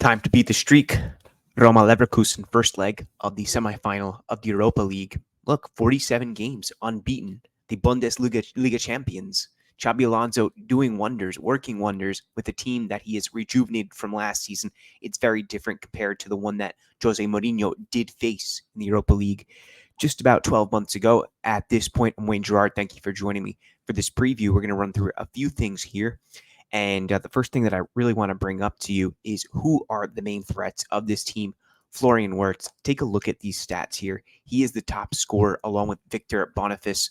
Time to beat the streak. Roma-Leverkusen first leg of the semifinal of the Europa League. Look, 47 games unbeaten. The Bundesliga champions. Xabi Alonso doing wonders, working wonders with a team that he has rejuvenated from last season. It's very different compared to the one that Jose Mourinho did face in the Europa League just about 12 months ago. At this point, I'm Wayne Gerard. Thank you for joining me for this preview. We're going to run through a few things here. And the first thing that I really want to bring up to you is who are the main threats of this team. Florian Wirtz, take a look at these stats here. He is the top scorer along with Victor Boniface,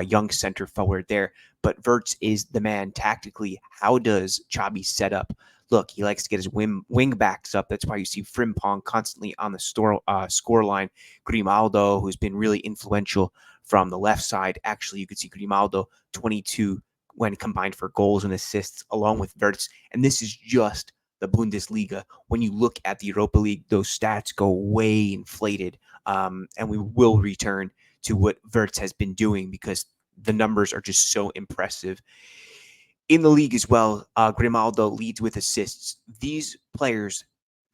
young center forward there. But Wirtz is the man tactically. How does Xabi set up? Look, he likes to get his wing backs up. That's why you see Frimpong constantly on the score line. Grimaldo, who's been really influential from the left side. Actually, you could see Grimaldo, 22 when combined for goals and assists, along with Wirtz. And this is just the Bundesliga. When you look at the Europa League, those stats go way inflated. And we will return to what Wirtz has been doing because the numbers are just so impressive. In the league as well, Grimaldo leads with assists. These players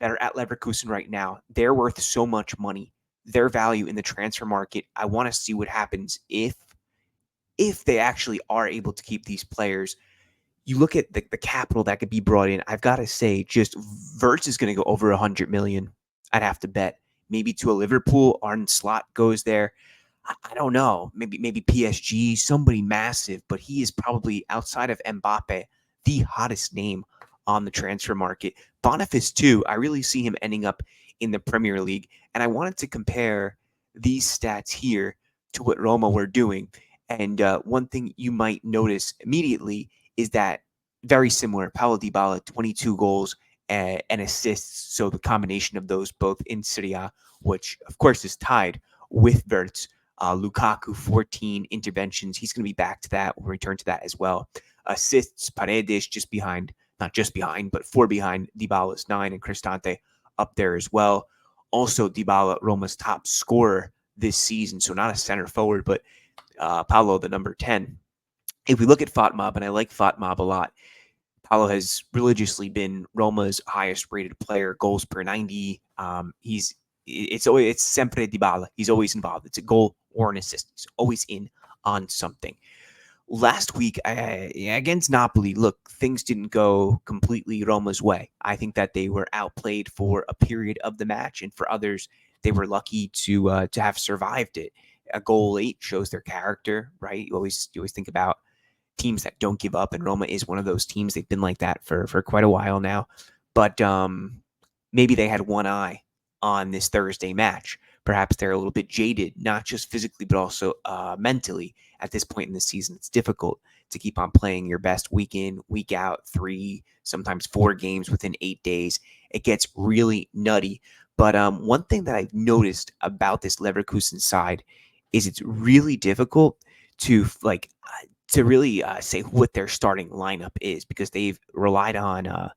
that are at Leverkusen right now, they're worth so much money. Their value in the transfer market, I want to see what happens if they actually are able to keep these players. You look at the capital that could be brought in. I've got to say, just Wirtz is going to go over 100 million. I'd have to bet. Maybe to a Liverpool. Arne Slot goes there. I don't know. Maybe PSG, somebody massive. But he is probably, outside of Mbappe, the hottest name on the transfer market. Boniface, too. I really see him ending up in the Premier League. And I wanted to compare these stats here to what Roma were doing. And one thing you might notice immediately is that very similar. Paulo Dybala, 22 goals and assists. So the combination of those both in Serie A, which of course is tied with Wirtz. Lukaku, 14 interventions. He's going to be back to that. We'll return to that as well. Assists, Paredes not just behind, but 4 behind. Dybala's 9 and Cristante up there as well. Also, Dybala, Roma's top scorer this season. So not a center forward, but Paulo, the number 10. If we look at FOTMOB, and I like FOTMOB a lot, Paulo has religiously been Roma's highest rated player, goals per 90. It's sempre Dybala. He's always involved. It's a goal or an assist. He's always in on something. Last week against Napoli, look, things didn't go completely Roma's way. I think that they were outplayed for a period of the match, and for others, they were lucky to have survived it. A goal late shows their character, right? You always think about teams that don't give up, and Roma is one of those teams. They've been like that for quite a while now. But maybe they had one eye on this Thursday match. Perhaps they're a little bit jaded, not just physically, but also mentally. At this point in the season, it's difficult to keep on playing your best week in, week out, 3, sometimes 4 games within 8 days. It gets really nutty. But one thing that I've noticed about this Leverkusen side is it's really difficult to really say what their starting lineup is, because they've relied on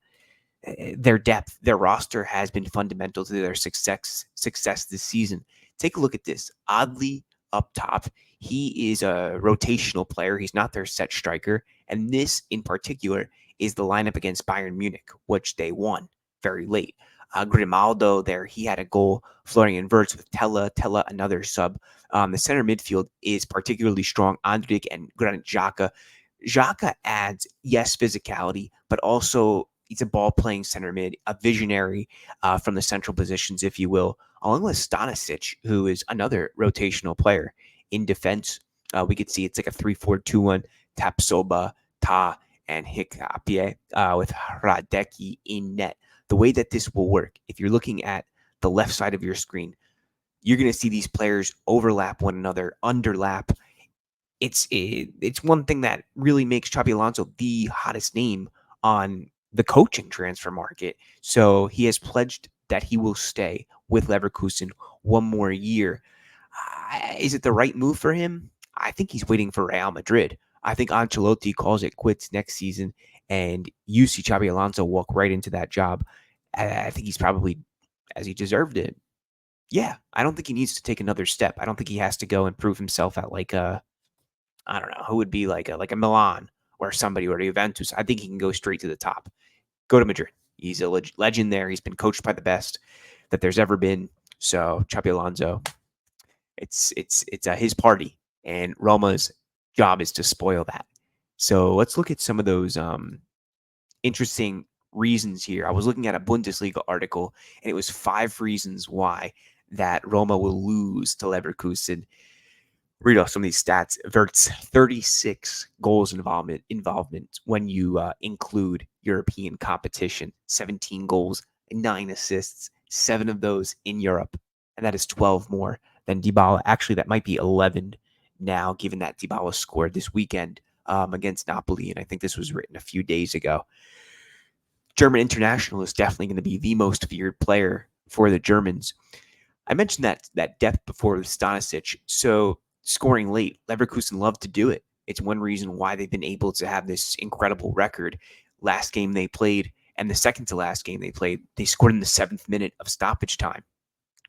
their depth. Their roster has been fundamental to their success this season. Take a look at this. Oddly up top, he is a rotational player. He's not their set striker. And this in particular is the lineup against Bayern Munich, which they won very late. Grimaldo there, he had a goal. Florian Wirtz with Tella, another sub. The center midfield is particularly strong. Ndicka and Granit Xhaka. Xhaka adds, yes, physicality, but also he's a ball-playing center mid, a visionary from the central positions, if you will, along with Stanisic, who is another rotational player. In defense, we could see it's like a 3-4-2-1, Tapsoba, Ta, and Hikapie with Hradecki in net. The way that this will work, if you're looking at the left side of your screen, you're going to see these players overlap one another, underlap. It's one thing that really makes Xabi Alonso the hottest name on the coaching transfer market. So he has pledged that he will stay with Leverkusen one more year. Is it the right move for him? I think he's waiting for Real Madrid. I think Ancelotti calls it quits next season, and you see Xabi Alonso walk right into that job. I think he's probably, as he deserved it. Yeah, I don't think he needs to take another step. I don't think he has to go and prove himself at I don't know, who would be like a Milan or somebody, or a Juventus. I think he can go straight to the top. Go to Madrid. He's a legend there. He's been coached by the best that there's ever been. So Xabi Alonso, it's his party, and Roma's job is to spoil that. So let's look at some of those interesting reasons here. I was looking at a Bundesliga article, and it was 5 reasons why that Roma will lose to Leverkusen. Read off some of these stats. Vert's 36 goals involvement when you include European competition, 17 goals, 9 assists, 7 of those in Europe, and that is 12 more than Dybala. Actually, that might be 11 now, given that Dybala scored this weekend against Napoli, and I think this was written a few days ago. German international is definitely going to be the most feared player for the Germans. I mentioned that depth before with Stanisic. So scoring late, Leverkusen love to do it. It's one reason why they've been able to have this incredible record. Last game they played and the second to last game they played, they scored in the 7th minute of stoppage time.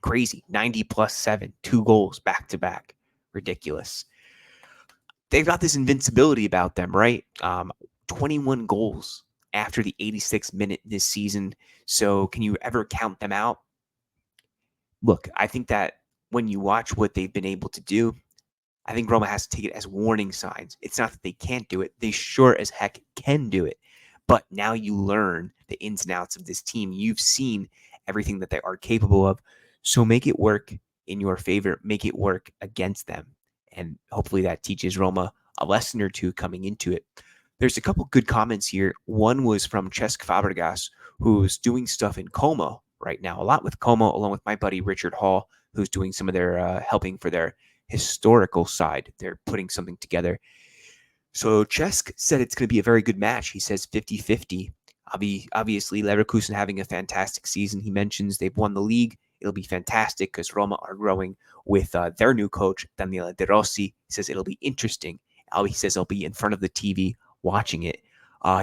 Crazy. 90 plus 7, 2 goals back to back. Ridiculous. They've got this invincibility about them, right? 21 goals after the 86th minute this season. So can you ever count them out? Look, I think that when you watch what they've been able to do, I think Roma has to take it as warning signs. It's not that they can't do it. They sure as heck can do it. But now you learn the ins and outs of this team. You've seen everything that they are capable of. So make it work in your favor. Make it work against them. And hopefully that teaches Roma a lesson or two coming into it. There's a couple good comments here. One was from Cesc Fabregas, who's doing stuff in Como right now, a lot with Como, along with my buddy Richard Hall, who's doing some of their helping for their historical side. They're putting something together. So Cesc said it's going to be a very good match. He says 50-50. Obviously, Leverkusen having a fantastic season. He mentions they've won the league. It'll be fantastic because Roma are growing with their new coach, Daniele De Rossi. He says it'll be interesting. He says they'll be in front of the TV watching it.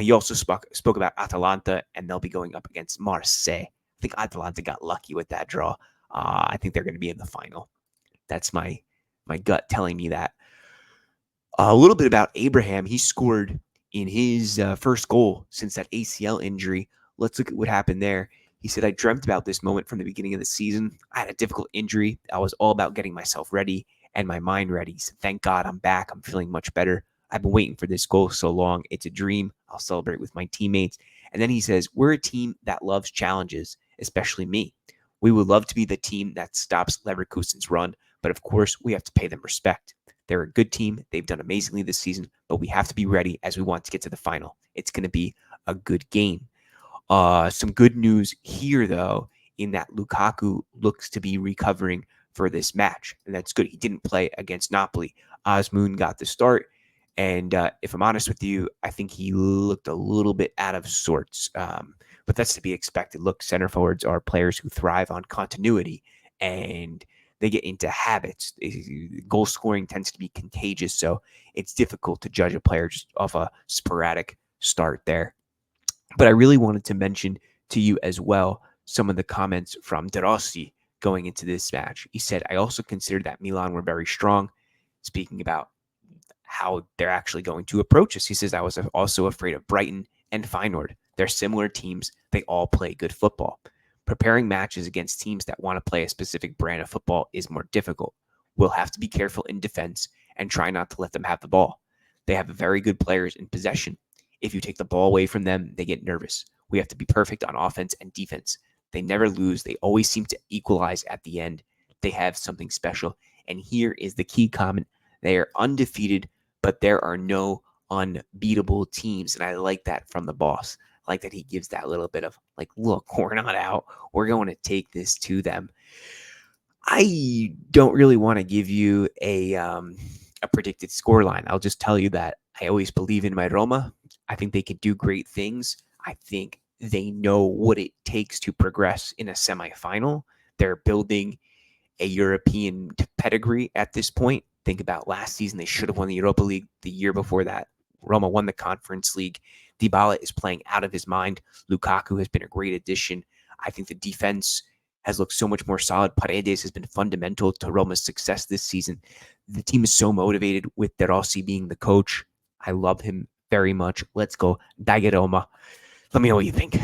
He also spoke about Atalanta, and they'll be going up against Marseille. I think Atalanta got lucky with that draw. I think they're going to be in the final. That's my gut telling me that. A little bit about Abraham. He scored in his first goal since that ACL injury. Let's look at what happened there. He said, I dreamt about this moment from the beginning of the season. I had a difficult injury. I was all about getting myself ready and my mind ready. So thank God I'm back. I'm feeling much better. I've been waiting for this goal so long. It's a dream. I'll celebrate with my teammates. And then he says, we're a team that loves challenges, especially me. We would love to be the team that stops Leverkusen's run, but of course, we have to pay them respect. They're a good team. They've done amazingly this season, but we have to be ready as we want to get to the final. It's going to be a good game. Some good news here, though, in that Lukaku looks to be recovering for this match, and that's good. He didn't play against Napoli. Osmoon got the start, and if I'm honest with you, I think he looked a little bit out of sorts, but that's to be expected. Look, center forwards are players who thrive on continuity, and they get into habits. Goal scoring tends to be contagious, so it's difficult to judge a player just off a sporadic start there. But I really wanted to mention to you as well some of the comments from De Rossi going into this match. He said, I also considered that Milan were very strong, speaking about how they're actually going to approach us. He says, I was also afraid of Brighton and Feyenoord. They're similar teams. They all play good football. Preparing matches against teams that want to play a specific brand of football is more difficult. We'll have to be careful in defense and try not to let them have the ball. They have very good players in possession. If you take the ball away from them, they get nervous. We have to be perfect on offense and defense. They never lose. They always seem to equalize at the end. They have something special. And here is the key comment. They are undefeated, but there are no unbeatable teams. And I like that from the boss. I like that he gives that little bit of like, look, we're not out. We're going to take this to them. I don't really want to give you a predicted scoreline. I'll just tell you that I always believe in my Roma. I think they could do great things. I think they know what it takes to progress in a semifinal. They're building a European pedigree at this point. Think about last season. They should have won the Europa League. The year before that, Roma won the Conference League. Dybala is playing out of his mind. Lukaku has been a great addition. I think the defense has looked so much more solid. Paredes has been fundamental to Roma's success this season. The team is so motivated with De Rossi being the coach. I love him very much. Let's go. Dai Roma. Let me know what you think.